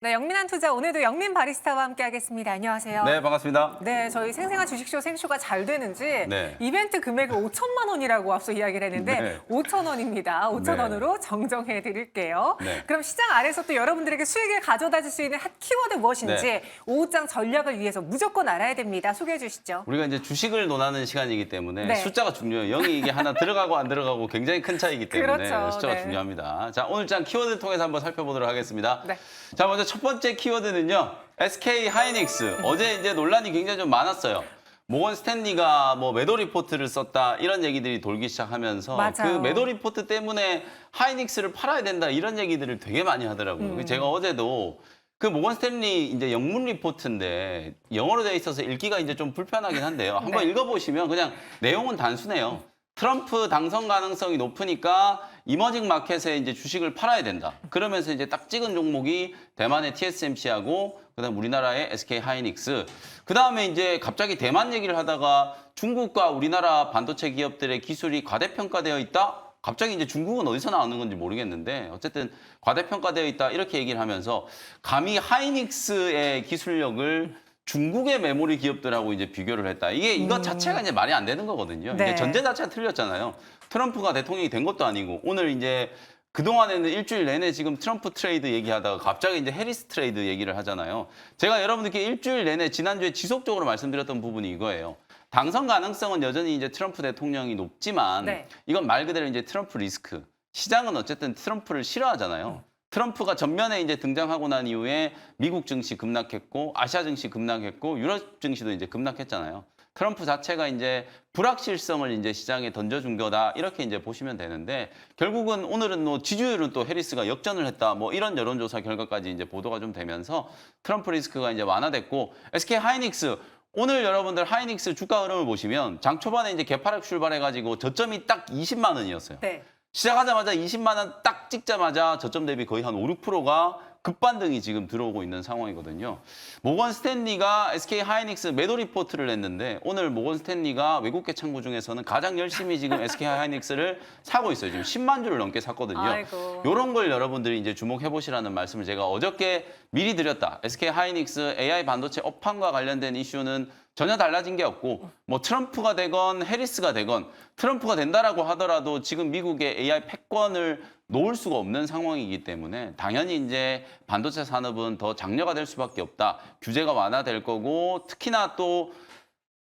네, 영민한 투자 오늘도 영민 바리스타와 함께하겠습니다. 안녕하세요. 네, 반갑습니다. 네, 저희 생생한 주식쇼 생쇼가 잘 되는지 네. 이벤트 금액을 5천만 원이라고 앞서 이야기를 했는데 네. 5천 원입니다. 5천 네. 원으로 정정해 드릴게요. 네. 그럼 시장 아래서 또 여러분들에게 수익을 가져다 줄 수 있는 핫 키워드 무엇인지 네. 오후장 전략을 위해서 무조건 알아야 됩니다. 소개해 주시죠. 우리가 이제 주식을 논하는 시간이기 때문에 네. 숫자가 중요해요. 0이 이게 하나 들어가고 안 들어가고 굉장히 큰 차이기 때문에 그렇죠. 숫자가 네. 중요합니다. 자, 오늘 장 키워드를 통해서 한번 살펴보도록 하겠습니다. 네. 자, 먼저 첫 번째 키워드는요. SK 하이닉스. 어제 이제 논란이 굉장히 좀 많았어요. 모건 스탠리가 뭐 매도 리포트를 썼다 이런 얘기들이 돌기 시작하면서 맞아요. 그 매도 리포트 때문에 하이닉스를 팔아야 된다 이런 얘기들을 되게 많이 하더라고요. 제가 어제도 그 모건 스탠리 이제 영문 리포트인데 영어로 되어 있어서 읽기가 이제 좀 불편하긴 한데요. 한번 네. 읽어보시면 그냥 내용은 단순해요. 트럼프 당선 가능성이 높으니까 이머징 마켓에 이제 주식을 팔아야 된다. 그러면서 이제 딱 찍은 종목이 대만의 TSMC하고 그다음 우리나라의 SK 하이닉스. 그다음에 이제 갑자기 대만 얘기를 하다가 중국과 우리나라 반도체 기업들의 기술이 과대평가되어 있다. 갑자기 이제 중국은 어디서 나오는 건지 모르겠는데 어쨌든 과대평가되어 있다 이렇게 얘기를 하면서 감히 하이닉스의 기술력을 중국의 메모리 기업들하고 이제 비교를 했다. 이것 자체가 이제 말이 안 되는 거거든요. 네. 이게 전제 자체가 틀렸잖아요. 트럼프가 대통령이 된 것도 아니고 오늘 이제 그동안에는 일주일 내내 지금 트럼프 트레이드 얘기하다가 갑자기 이제 해리스 트레이드 얘기를 하잖아요. 제가 여러분들께 일주일 내내 지난주에 지속적으로 말씀드렸던 부분이 이거예요. 당선 가능성은 여전히 이제 트럼프 대통령이 높지만 네. 이건 말 그대로 이제 트럼프 리스크. 시장은 어쨌든 트럼프를 싫어하잖아요. 트럼프가 전면에 이제 등장하고 난 이후에 미국 증시 급락했고 아시아 증시 급락했고 유럽 증시도 이제 급락했잖아요. 트럼프 자체가 이제 불확실성을 이제 시장에 던져준 거다 이렇게 이제 보시면 되는데 결국은 오늘은 뭐 지지율은 또 해리스가 역전을 했다 뭐 이런 여론조사 결과까지 이제 보도가 좀 되면서 트럼프 리스크가 이제 완화됐고 SK 하이닉스 오늘 여러분들 하이닉스 주가 흐름을 보시면 장 초반에 이제 개파락 출발해가지고 저점이 딱 20만 원이었어요. 네. 시작하자마자 20만 원 딱 찍자마자 저점 대비 거의 한 5, 6%가 급반등이 지금 들어오고 있는 상황이거든요. 모건 스탠리가 SK 하이닉스 매도 리포트를 냈는데 오늘 모건 스탠리가 외국계 창구 중에서는 가장 열심히 지금 SK 하이닉스를 사고 있어요. 지금 10만 주를 넘게 샀거든요. 아이고. 이런 걸 여러분들이 이제 주목해 보시라는 말씀을 제가 어저께 미리 드렸다. SK 하이닉스 AI 반도체 업황과 관련된 이슈는 전혀 달라진 게 없고 뭐 트럼프가 되건 해리스가 되건 트럼프가 된다라고 하더라도 지금 미국의 AI 패권을 놓을 수가 없는 상황이기 때문에 당연히 이제 반도체 산업은 더 장려가 될 수밖에 없다. 규제가 완화될 거고 특히나 또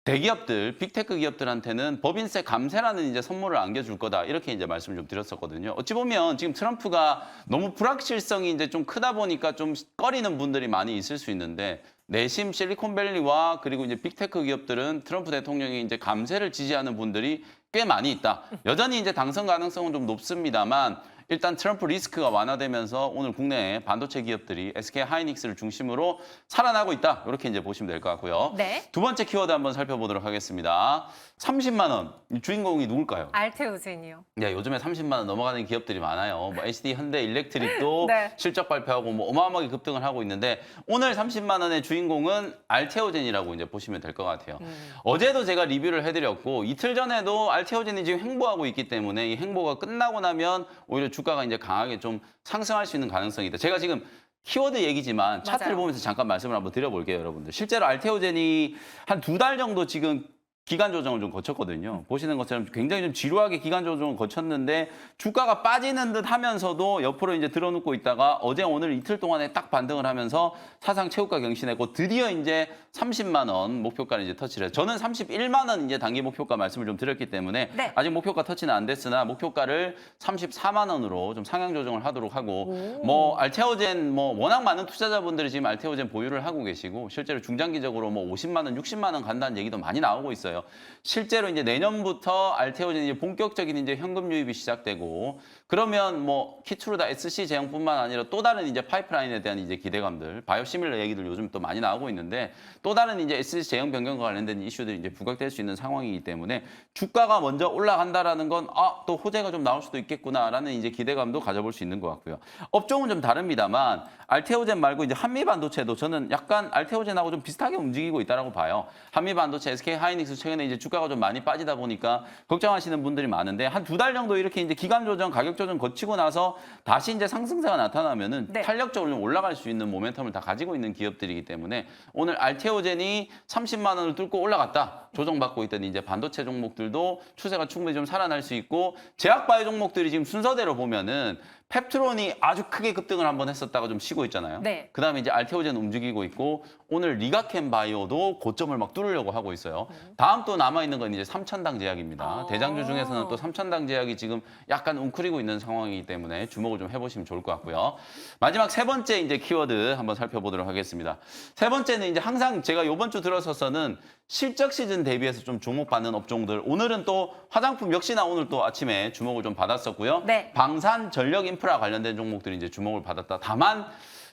대기업들, 빅테크 기업들한테는 법인세 감세라는 이제 선물을 안겨줄 거다. 이렇게 이제 말씀을 좀 드렸었거든요. 어찌 보면 지금 트럼프가 너무 불확실성이 이제 좀 크다 보니까 좀 꺼리는 분들이 많이 있을 수 있는데 내심 실리콘밸리와 그리고 이제 빅테크 기업들은 트럼프 대통령이 이제 감세를 지지하는 분들이 꽤 많이 있다. 여전히 이제 당선 가능성은 좀 높습니다만 일단 트럼프 리스크가 완화되면서 오늘 국내 반도체 기업들이 SK 하이닉스를 중심으로 살아나고 있다. 이렇게 이제 보시면 될 것 같고요. 네. 두 번째 키워드 한번 살펴보도록 하겠습니다. 30만 원. 이 주인공이 누굴까요? 알테오젠이요. 야, 요즘에 30만 원 넘어가는 기업들이 많아요. 뭐 HD 현대 일렉트릭도 네. 실적 발표하고 뭐 어마어마하게 급등을 하고 있는데 오늘 30만 원의 주인공은 알테오젠이라고 이제 보시면 될 것 같아요. 어제도 제가 리뷰를 해드렸고 이틀 전에도 알테오젠이 지금 횡보하고 있기 때문에 이 횡보가 끝나고 나면 오히려 주가가 이제 강하게 좀 상승할 수 있는 가능성이 있다. 제가 지금 키워드 얘기지만 차트를 맞아요. 보면서 잠깐 말씀을 한번 드려볼게요, 여러분들. 실제로 알테오젠이 한 2달 정도 지금 기간 조정을 좀 거쳤거든요. 보시는 것처럼 굉장히 좀 지루하게 기간 조정을 거쳤는데 주가가 빠지는 듯 하면서도 옆으로 이제 들어눕고 있다가 어제 오늘 이틀 동안에 딱 반등을 하면서 사상 최고가 경신했고 드디어 이제 30만 원 목표가를 이제 터치를 해요. 저는 31만 원 이제 단기 목표가 말씀을 좀 드렸기 때문에 네. 아직 목표가 터치는 안 됐으나 목표가를 34만 원으로 좀 상향 조정을 하도록 하고 뭐 알테오젠 뭐 워낙 많은 투자자분들이 지금 알테오젠 보유를 하고 계시고 실제로 중장기적으로 뭐 50만 원, 60만 원 간다는 얘기도 많이 나오고 있어요. 실제로 이제 내년부터 알테오젠이 이제 본격적인 이제 현금 유입이 시작되고 그러면 뭐 키트루다 SC 제형뿐만 아니라 또 다른 이제 파이프라인에 대한 이제 기대감들, 바이오시밀러 얘기들 요즘 또 많이 나오고 있는데 또 다른 이제 SC 제형 변경과 관련된 이슈들이 이제 부각될 수 있는 상황이기 때문에 주가가 먼저 올라간다라는 건 또 호재가 좀 나올 수도 있겠구나라는 이제 기대감도 가져볼 수 있는 것 같고요. 업종은 좀 다릅니다만 알테오젠 말고 이제 한미 반도체도 저는 약간 알테오젠하고 좀 비슷하게 움직이고 있다라고 봐요. 한미 반도체 SK 하이닉스 최근에 이제 주가가 좀 많이 빠지다 보니까 걱정하시는 분들이 많은데 한 2달 정도 이렇게 이제 기간 조정, 가격 조정 거치고 나서 다시 이제 상승세가 나타나면은 네. 탄력적으로 좀 올라갈 수 있는 모멘텀을 다 가지고 있는 기업들이기 때문에 오늘 알테오젠이 30만 원을 뚫고 올라갔다. 조정받고 있던 이제 반도체 종목들도 추세가 충분히 좀 살아날 수 있고 제약바이오 종목들이 지금 순서대로 보면은 펩트론이 아주 크게 급등을 한번 했었다가 좀 쉬고 있잖아요. 네. 그다음에 이제 알테오젠 움직이고 있고 오늘 리가켄 바이오도 고점을 막 뚫으려고 하고 있어요. 다음 또 남아 있는 건 이제 삼천당 제약입니다. 대장주 중에서는 또 삼천당 제약이 지금 약간 웅크리고 있는 상황이기 때문에 주목을 좀 해보시면 좋을 것 같고요. 마지막 세 번째 이제 키워드 한번 살펴보도록 하겠습니다. 세 번째는 이제 항상 제가 이번 주 들어서서는 실적 시즌 대비해서 좀 주목받는 업종들. 오늘은 또 화장품 역시나 오늘 또 아침에 주목을 좀 받았었고요. 네. 방산, 전력, 인프라 관련된 종목들이 이제 주목을 받았다. 다만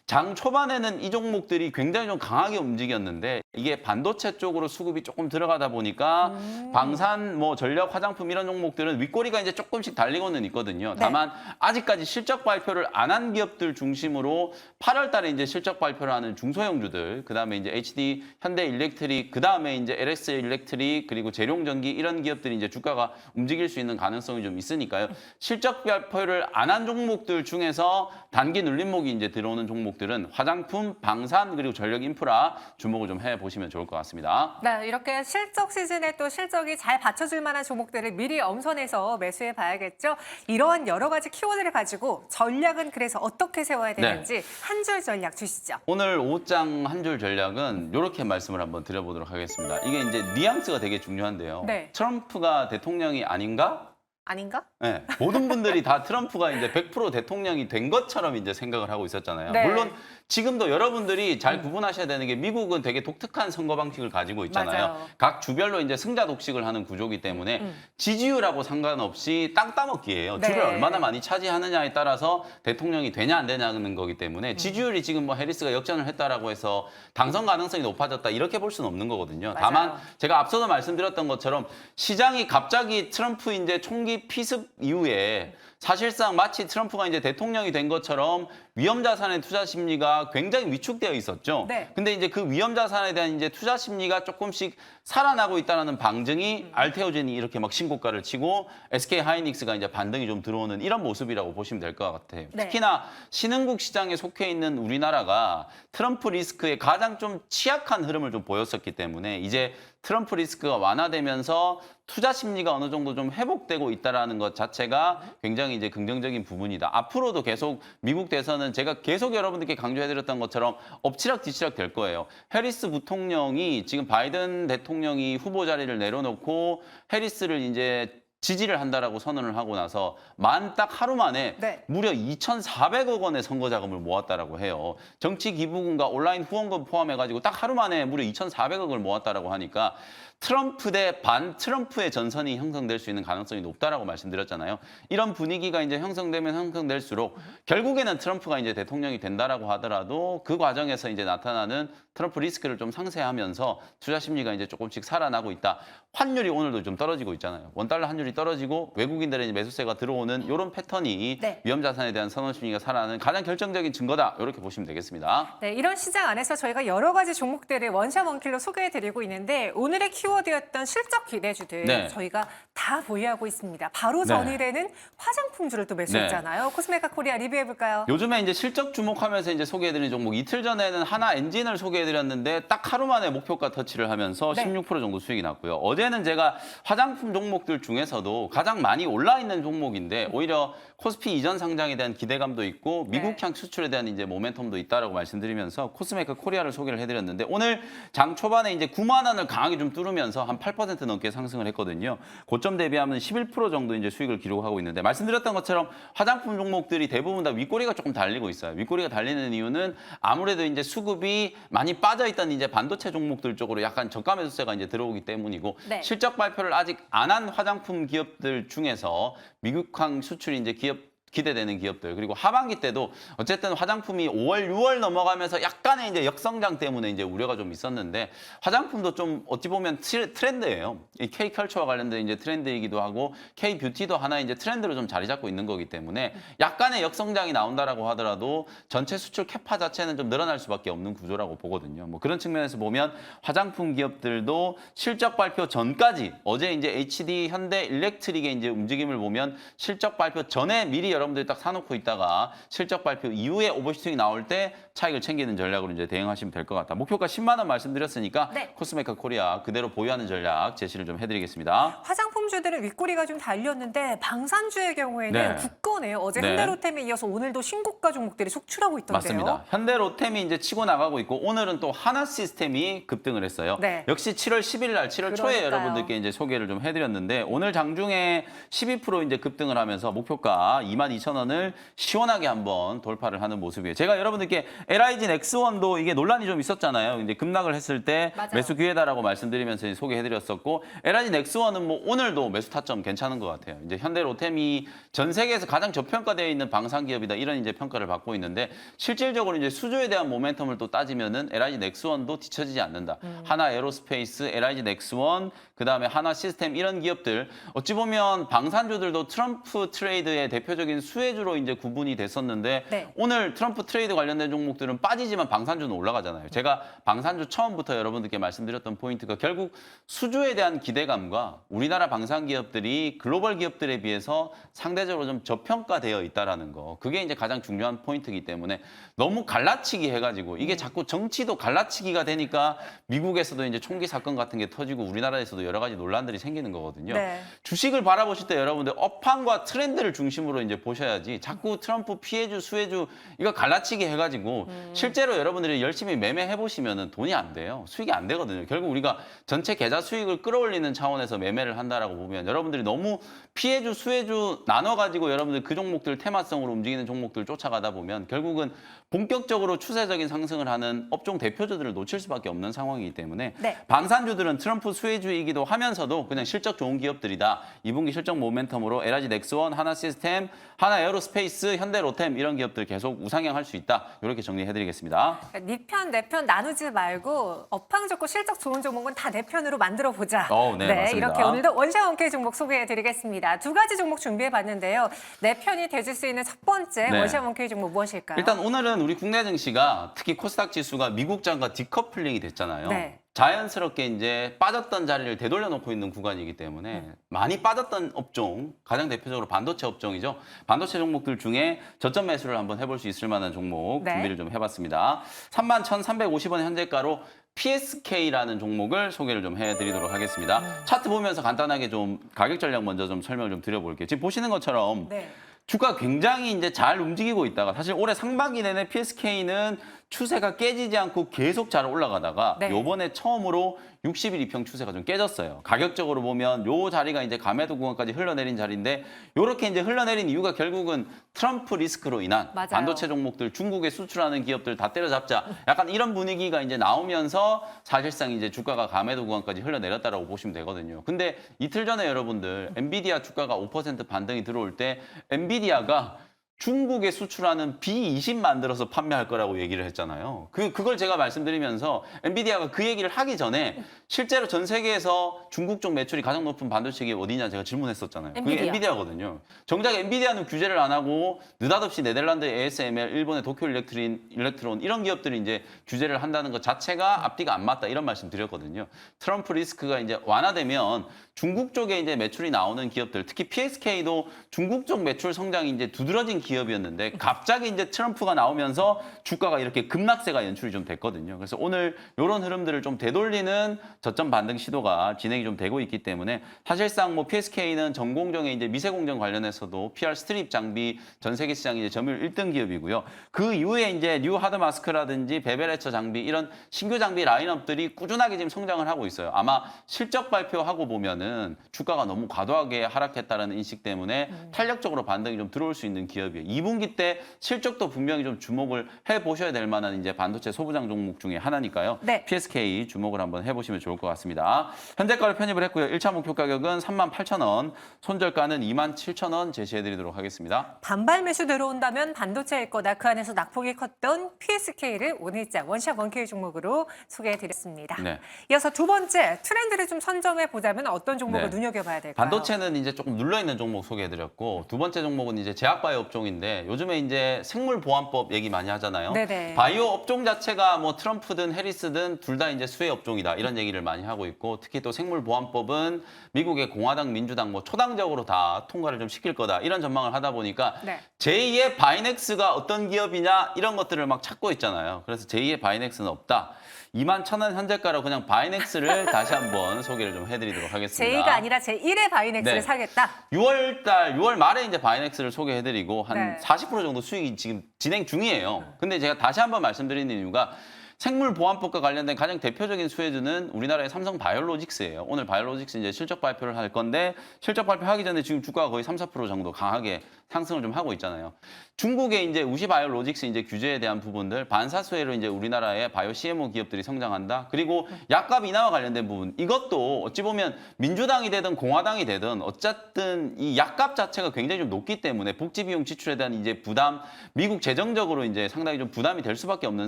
장 초반에는 이 종목들이 굉장히 좀 강하게 움직였는데 이게 반도체 쪽으로 수급이 조금 들어가다 보니까 방산, 뭐 전력, 화장품 이런 종목들은 윗꼬리가 이제 조금씩 달리고는 있거든요. 네. 다만 아직까지 실적 발표를 안 한 기업들 중심으로 8월 달에 이제 실적 발표를 하는 중소형주들, 그다음에 이제 HD 현대일렉트릭, 그다음에 이제 LS 일렉트릭, 그리고 재룡전기 이런 기업들이 이제 주가가 움직일 수 있는 가능성이 좀 있으니까요. 실적 발표를 안 한 종목들 중에서 단기 눌림목이 이제 들어오는 종목들은 화장품, 방산, 그리고 전력 인프라 주목을 좀 해보시면 좋을 것 같습니다. 네, 이렇게 실적 시즌에 또 실적이 잘 받쳐줄 만한 종목들을 미리 엄선해서 매수해 봐야겠죠. 이러한 여러 가지 키워드를 가지고 전략은 그래서 어떻게 세워야 되는지 한 줄 전략 주시죠. 오늘 5장 한 줄 전략은 이렇게 말씀을 한번 드려보도록 하겠습니다. 이게 이제 뉘앙스가 되게 중요한데요. 네. 트럼프가 대통령이 아닌가? 아닌가? 네, 모든 분들이 다 트럼프가 이제 100% 대통령이 된 것처럼 이제 생각을 하고 있었잖아요. 네. 물론 지금도 여러분들이 잘 구분하셔야 되는 게 미국은 되게 독특한 선거 방식을 가지고 있잖아요. 맞아요. 각 주별로 이제 승자 독식을 하는 구조이기 때문에 지지율하고 상관없이 땅 따먹기예요. 네. 줄을 얼마나 많이 차지하느냐에 따라서 대통령이 되냐 안 되냐는 거기 때문에 지지율이 지금 뭐 해리스가 역전을 했다라고 해서 당선 가능성이 높아졌다 이렇게 볼 수는 없는 거거든요. 맞아요. 다만 제가 앞서도 말씀드렸던 것처럼 시장이 갑자기 트럼프 이제 총기 피습 이후에 사실상 마치 트럼프가 이제 대통령이 된 것처럼 위험 자산의 투자 심리가 굉장히 위축되어 있었죠. 네. 근데 이제 그 위험 자산에 대한 이제 투자 심리가 조금씩 살아나고 있다는 방증이 알테오젠이 이렇게 막 신고가를 치고 SK 하이닉스가 이제 반등이 좀 들어오는 이런 모습이라고 보시면 될 것 같아요. 네. 특히나 신흥국 시장에 속해 있는 우리나라가 트럼프 리스크에 가장 좀 취약한 흐름을 좀 보였었기 때문에 이제 트럼프 리스크가 완화되면서 투자 심리가 어느 정도 좀 회복되고 있다는 것 자체가 굉장히 이제 긍정적인 부분이다. 앞으로도 계속 미국 대선은 제가 계속 여러분들께 강조해드렸던 것처럼 엎치락 뒤치락 될 거예요. 해리스 부통령이 지금 바이든 대통령이 후보 자리를 내려놓고 해리스를 이제 지지를 한다라고 선언을 하고 나서 만 딱 하루 만에 네. 무려 2,400억 원의 선거 자금을 모았다라고 해요. 정치 기부금과 온라인 후원금 포함해가지고 딱 하루 만에 무려 2,400억을 모았다라고 하니까 트럼프 대 반 트럼프의 전선이 형성될 수 있는 가능성이 높다라고 말씀드렸잖아요. 이런 분위기가 이제 형성되면 형성될수록 결국에는 트럼프가 이제 대통령이 된다라고 하더라도 그 과정에서 이제 나타나는 트럼프 리스크를 좀 상쇄하면서 투자 심리가 이제 조금씩 살아나고 있다. 환율이 오늘도 좀 떨어지고 있잖아요. 원달러 환율이 떨어지고 외국인들의 이제 매수세가 들어오는 이런 패턴이 네. 위험 자산에 대한 선호 심리가 살아나는 가장 결정적인 증거다. 이렇게 보시면 되겠습니다. 네, 이런 시장 안에서 저희가 여러 가지 종목들을 원샷 원킬로 소개해드리고 있는데 오늘의 키워드였던 실적 기대주들 네. 저희가 다 보유하고 있습니다. 바로 네. 전일에는 화장품주를 또 매수했잖아요. 코스메카 코리아 리뷰해볼까요? 요즘에 이제 실적 주목하면서 이제 소개해드린 종목 이틀 전에는 하나 엔진을 소개해드렸는데 딱 하루 만에 목표가 터치를 하면서 네. 16% 정도 수익이 났고요. 어제는 제가 화장품 종목들 중에서도 가장 많이 올라 있는 종목인데 오히려 코스피 이전 상장에 대한 기대감도 있고 미국향 수출에 대한 이제 모멘텀도 있다라고 말씀드리면서 코스메카 코리아를 소개를 해드렸는데 오늘 장 초반에 이제 9만 원을 강하게 좀 뚫으면서 한 8% 넘게 상승을 했거든요. 고점 대비하면 11% 정도 이제 수익을 기록하고 있는데 말씀드렸던 것처럼 화장품 종목들이 대부분 다 윗꼬리가 조금 달리고 있어요. 윗꼬리가 달리는 이유는 아무래도 이제 수급이 많이 빠져 있던 이제 반도체 종목들 쪽으로 약간 저가 매수세가 이제 들어오기 때문이고 네. 실적 발표를 아직 안 한 화장품 기업들 중에서 미국향 수출이 이제 기업 기대되는 기업들 그리고 하반기 때도 어쨌든 화장품이 5월, 6월 넘어가면서 약간의 이제 역성장 때문에 이제 우려가 좀 있었는데 화장품도 좀 어찌 보면 트렌드예요. 이 K컬처와 관련된 이제 트렌드이기도 하고 K뷰티도 하나의 이제 트렌드로 좀 자리 잡고 있는 거기 때문에 약간의 역성장이 나온다라고 하더라도 전체 수출 캐파 자체는 좀 늘어날 수밖에 없는 구조라고 보거든요. 뭐 그런 측면에서 보면 화장품 기업들도 실적 발표 전까지 어제 이제 HD 현대 일렉트릭의 이제 움직임을 보면 실적 발표 전에 미리 여러분들이 딱 사놓고 있다가 실적 발표 이후에 오버슈팅이 나올 때 차익을 챙기는 전략으로 이제 대응하시면 될 것 같다. 목표가 10만 원 말씀드렸으니까 네. 코스메카 코리아 그대로 보유하는 전략 제시를 좀 해드리겠습니다. 화장품주들은 윗꼬리가 좀 달렸는데 방산주의 경우에는 네. 굳건해요. 어제 네. 현대로템에 이어서 오늘도 신고가 종목들이 속출하고 있던데요. 맞습니다. 현대로템이 이제 치고 나가고 있고 오늘은 또 하나시스템이 급등을 했어요. 네. 역시 7월 10일 날 7월 초에 그러니까요. 여러분들께 이제 소개를 좀 해드렸는데 오늘 장중에 12% 이제 급등을 하면서 목표가 22,000원을 시원하게 한번 돌파를 하는 모습이에요. 제가 여러분들께 LIG 넥스원도 이게 논란이 좀 있었잖아요. 이제 급락을 했을 때 맞아요. 매수 기회다라고 말씀드리면서 소개해드렸었고 LIG 넥스원은 뭐 오늘도 매수 타점 괜찮은 것 같아요. 이제 현대로템이 전 세계에서 가장 저평가되어 있는 방산 기업이다 이런 이제 평가를 받고 있는데 실질적으로 이제 수주에 대한 모멘텀을 또 따지면은 LIG 넥스원도 뒤처지지 않는다. 하나 에어로스페이스, LIG 넥스원, 그다음에 하나 시스템 이런 기업들 어찌 보면 방산주들도 트럼프 트레이드의 대표적인 수혜주로 이제 구분이 됐었는데 네. 오늘 트럼프 트레이드 관련된 종목들은 빠지지만 방산주는 올라가잖아요. 제가 방산주 처음부터 여러분들께 말씀드렸던 포인트가 결국 수주에 대한 기대감과 우리나라 방산 기업들이 글로벌 기업들에 비해서 상대적으로 좀 저평가되어 있다라는 거. 그게 이제 가장 중요한 포인트이기 때문에 너무 갈라치기 해가지고 이게 자꾸 정치도 갈라치기가 되니까 미국에서도 이제 총기 사건 같은 게 터지고 우리나라에서도 여러 가지 논란들이 생기는 거거든요. 네. 주식을 바라보실 때 여러분들 업황과 트렌드를 중심으로 이제 보셔야지 자꾸 트럼프 피해주, 수혜주 이거 갈라치기 해가지고 실제로 여러분들이 열심히 매매해 보시면은 돈이 안 돼요. 수익이 안 되거든요. 결국 우리가 전체 계좌 수익을 끌어올리는 차원에서 매매를 한다라고 보면 여러분들이 너무 피해주, 수혜주 나눠가지고 여러분들 그 종목들 테마성으로 움직이는 종목들 쫓아가다 보면 결국은 본격적으로 추세적인 상승을 하는 업종 대표주들을 놓칠 수밖에 없는 상황이기 때문에 네. 방산주들은 트럼프 수혜주이기도 하면서도 그냥 실적 좋은 기업들이다. 2분기 실적 모멘텀으로 LIG 넥스원, 하나시스템, 하나에어로스페이스, 현대로템 이런 기업들 계속 우상향할 수 있다. 이렇게 정리해드리겠습니다. 네 편, 내 편 나누지 말고 업황 좋고 실적 좋은 종목은 다 내 편으로 만들어 보자. 네, 맞습니다. 이렇게 오늘도 원샷 원캐 종목 소개해드리겠습니다. 두 가지 종목 준비해봤는데요. 내 편이 되줄 수 있는 첫 번째 네. 원샷 원캐 종목 무엇일까요? 일단 오늘은 우리 국내 증시가 특히 코스닥 지수가 미국장과 디커플링이 됐잖아요. 네. 자연스럽게 이제 빠졌던 자리를 되돌려 놓고 있는 구간이기 때문에 많이 빠졌던 업종, 가장 대표적으로 반도체 업종이죠. 반도체 종목들 중에 저점 매수를 한번 해볼 수 있을 만한 종목 네. 준비를 좀 해봤습니다. 31,350원 현재가로 PSK라는 종목을 소개를 좀 해드리도록 하겠습니다. 차트 보면서 간단하게 좀 가격 전략 먼저 좀 설명을 좀 드려볼게요. 지금 보시는 것처럼 네. 주가 굉장히 이제 잘 움직이고 있다가 사실 올해 상반기 내내 PSK는 추세가 깨지지 않고 계속 잘 올라가다가 네. 요번에 처음으로 60일 이평 추세가 좀 깨졌어요. 가격적으로 보면 요 자리가 이제 감매도 구간까지 흘러내린 자리인데 요렇게 이제 흘러내린 이유가 결국은 트럼프 리스크로 인한 맞아요. 반도체 종목들 중국에 수출하는 기업들 다 때려잡자 약간 이런 분위기가 이제 나오면서 사실상 이제 주가가 감매도 구간까지 흘러내렸다라고 보시면 되거든요. 근데 이틀 전에 여러분들 엔비디아 주가가 5% 반등이 들어올 때 엔비디아가 중국에 수출하는 B20 만들어서 판매할 거라고 얘기를 했잖아요. 그걸 제가 말씀드리면서 엔비디아가 그 얘기를 하기 전에 실제로 전 세계에서 중국 쪽 매출이 가장 높은 반도체 기업 어디냐 제가 질문했었잖아요. 그게 엔비디아. 엔비디아거든요. 정작 엔비디아는 규제를 안 하고 느닷없이 네덜란드의 ASML, 일본의 도쿄 일렉트론 이런 기업들이 이제 규제를 한다는 것 자체가 앞뒤가 안 맞다 이런 말씀 드렸거든요. 트럼프 리스크가 이제 완화되면 중국 쪽에 이제 매출이 나오는 기업들, 특히 PSK도 중국 쪽 매출 성장이 이제 두드러진 기업이었는데 갑자기 이제 트럼프가 나오면서 주가가 이렇게 급락세가 연출이 좀 됐거든요. 그래서 오늘 이런 흐름들을 좀 되돌리는 저점 반등 시도가 진행이 좀 되고 있기 때문에 사실상 뭐 PSK는 전공정의 이제 미세공정 관련해서도 PR 스트립 장비 전 세계 시장 이제 점유율 1등 기업이고요. 그 이후에 이제 뉴 하드 마스크라든지 베베레처 장비 이런 신규 장비 라인업들이 꾸준하게 지금 성장을 하고 있어요. 아마 실적 발표하고 보면은 주가가 너무 과도하게 하락했다는 인식 때문에 탄력적으로 반등이 좀 들어올 수 있는 기업이에요. 1분기에. 2분기 때 실적도 분명히 좀 주목을 해보셔야 될 만한 이제 반도체 소부장 종목 중에 하나니까요. 네. PSK 주목을 한번 해보시면 좋을 것 같습니다. 현재가를 편입을 했고요. 1차 목표 가격은 38,000원, 손절가는 27,000원 제시해드리도록 하겠습니다. 반발 매수 들어온다면 반도체일 거다. 그 안에서 낙폭이 컸던 PSK를 오늘자 원샷 원K 종목으로 소개해드렸습니다. 네. 이어서 두 번째 트렌드를 좀 선점해 보자면 어떤 종목을 네. 눈여겨봐야 될까요? 반도체는 이제 조금 눌러있는 종목 소개해드렸고 두 번째 종목은 이제 제약바이오 업종인데 요즘에 이제 생물보안법 얘기 많이 하잖아요. 네네. 바이오 업종 자체가 뭐 트럼프든 해리스든 둘 다 이제 수혜 업종이다 이런 얘기를 많이 하고 있고 특히 또 생물보안법은 미국의 공화당, 민주당 뭐 초당적으로 다 통과를 좀 시킬 거다 이런 전망을 하다 보니까 네. 제2의 바이넥스가 어떤 기업이냐 이런 것들을 막 찾고 있잖아요. 그래서 제2의 바이넥스는 없다. 21,000원 현재가로 그냥 바이넥스를 다시 한번 소개를 좀 해드리도록 하겠습니다. 제2가 아니라 제1의 바이넥스를 네. 사겠다. 6월 말에 이제 바이넥스를 소개해드리고 한 네. 40% 정도 수익이 지금 진행 중이에요. 근데 제가 다시 한번 말씀드리는 이유가 생물보안법과 관련된 가장 대표적인 수혜주는 우리나라의 삼성 바이오로직스예요. 오늘 바이오로직스 이제 실적 발표를 할 건데 실적 발표하기 전에 지금 주가가 거의 3, 4% 정도 강하게 상승을 좀 하고 있잖아요. 중국의 이제 우시 바이오로직스 이제 규제에 대한 부분들 반사수혜로 이제 우리나라의 바이오 CMO 기업들이 성장한다. 그리고 약값 인하와 관련된 부분 이것도 어찌 보면 민주당이 되든 공화당이 되든 어쨌든 이 약값 자체가 굉장히 좀 높기 때문에 복지 비용 지출에 대한 이제 부담 미국 재정적으로 이제 상당히 좀 부담이 될 수밖에 없는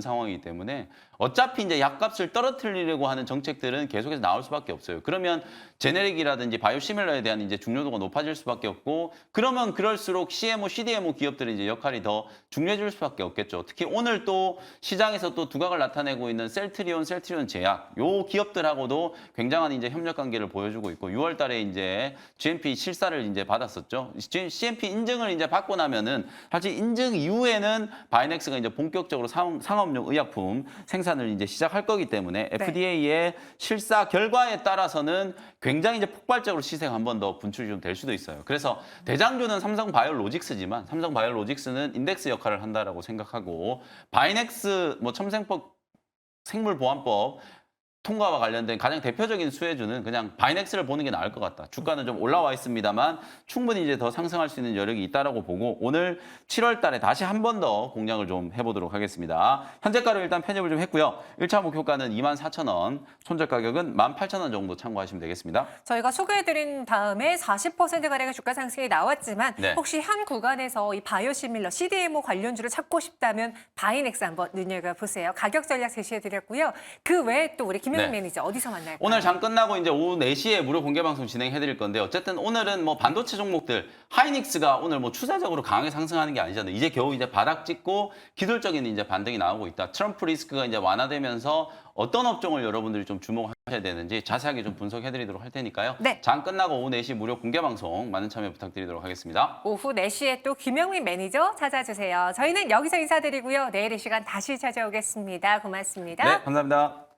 상황이기 때문에 어차피 이제 약값을 떨어뜨리려고 하는 정책들은 계속해서 나올 수밖에 없어요. 그러면 제네릭이라든지 바이오시밀러에 대한 이제 중요도가 높아질 수밖에 없고 그러면 그럴수록 CMO, CDMO 기업들의 이제 역할이 더 중요해질 수밖에 없겠죠. 특히 오늘 또 시장에서 또 두각을 나타내고 있는 셀트리온 제약 요 기업들하고도 굉장한 이제 협력 관계를 보여주고 있고 6월 달에 이제 GMP 실사를 이제 받았었죠. CMP 인증을 이제 받고 나면은 사실 인증 이후에는 바이넥스가 이제 본격적으로 상업용 의약품 생산을 이제 시작할 거기 때문에 네. FDA의 실사 결과에 따라서는 굉장히 이제 폭발적으로 시세가 한 번 더 분출이 좀 될 수도 있어요. 그래서 대장주는 삼성 바이오로직스지만 삼성 바이오로직스는 인덱스 역할을 한다라고 생각하고 바이넥스 뭐 첨생법 생물보안법 통과와 관련된 가장 대표적인 수혜주는 그냥 바이넥스를 보는 게 나을 것 같다. 주가는 좀 올라와 있습니다만 충분히 이제 더 상승할 수 있는 여력이 있다라고 보고 오늘 7월 달에 다시 한 번 더 공략을 좀 해보도록 하겠습니다. 현재가로 일단 편입을 좀 했고요. 1차 목표가는 24,000원, 손절 가격은 18,000원 정도 참고하시면 되겠습니다. 저희가 소개해드린 다음에 40%가량의 주가 상승이 나왔지만 네. 혹시 한 구간에서 이 바이오시밀러 CDMO 관련주를 찾고 싶다면 바이넥스 한번 눈여겨보세요. 가격 전략 제시해드렸고요. 그 외에 또 우리 김영민 네. 매니저 어디서 만날까요? 오늘 장 끝나고 이제 오후 4시에 무료 공개 방송 진행해 드릴 건데 어쨌든 오늘은 뭐 반도체 종목들 하이닉스가 오늘 뭐 추세적으로 강하게 상승하는 게 아니잖아요. 이제 겨우 이제 바닥 찍고 기술적인 이제 반등이 나오고 있다. 트럼프 리스크가 이제 완화되면서 어떤 업종을 여러분들이 좀 주목하셔야 되는지 자세하게 좀 분석해 드리도록 할 테니까요. 네. 장 끝나고 오후 4시 무료 공개 방송 많은 참여 부탁드리도록 하겠습니다. 오후 4시에 또 김영민 매니저 찾아주세요. 저희는 여기서 인사드리고요. 내일 이 시간 다시 찾아오겠습니다. 고맙습니다. 네, 감사합니다.